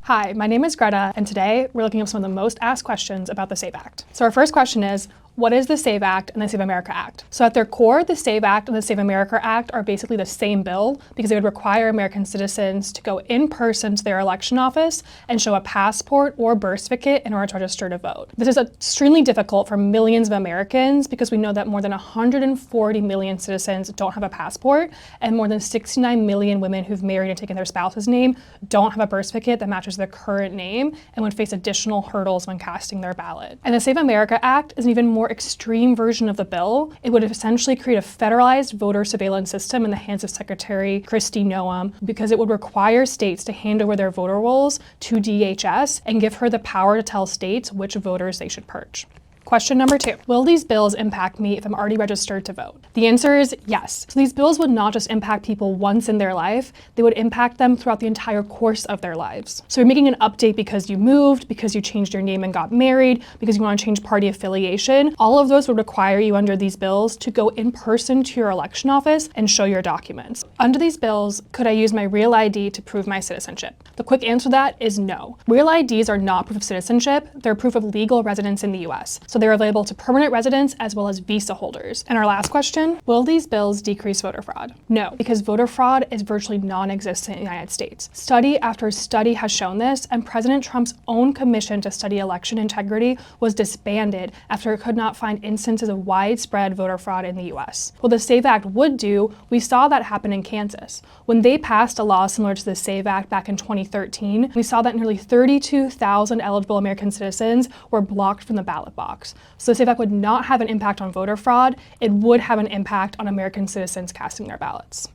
Hi, my name is Greta, and today we're looking at some of the most asked questions about the SAVE Act. So our first question is, what is the SAVE Act and the SAVE America Act? So at their core, the SAVE Act and the SAVE America Act are basically the same bill because they would require American citizens to go in person to their election office and show a passport or birth certificate in order to register to vote. This is extremely difficult for millions of Americans because we know that more than 140 million citizens don't have a passport, and more than 69 million women who've married and taken their spouse's name don't have a birth certificate that matches their current name and would face additional hurdles when casting their ballot. And the SAVE America Act is an even more extreme version of the bill. It would essentially create a federalized voter surveillance system in the hands of Secretary Kristi Noem because it would require states to hand over their voter rolls to DHS and give her the power to tell states which voters they should purge. Question number 2, will these bills impact me if I'm already registered to vote? The answer is yes. So these bills would not just impact people once in their life, they would impact them throughout the entire course of their lives. So you're making an update because you moved, because you changed your name and got married, because you want to change party affiliation. All of those would require you under these bills to go in person to your election office and show your documents. Under these bills, could I use my real ID to prove my citizenship? The quick answer to that is no. Real IDs are not proof of citizenship, they're proof of legal residence in the US. So they're available to permanent residents as well as visa holders. And our last question, will these bills decrease voter fraud? No, because voter fraud is virtually non-existent in the United States. Study after study has shown this, and President Trump's own commission to study election integrity was disbanded after it could not find instances of widespread voter fraud in the US. What the SAVE Act would do, we saw that happen in Kansas. When they passed a law similar to the SAVE Act back in 2013, we saw that nearly 32,000 eligible American citizens were blocked from the ballot box. So the SAVE Act would not have an impact on voter fraud, it would have an impact on American citizens casting their ballots.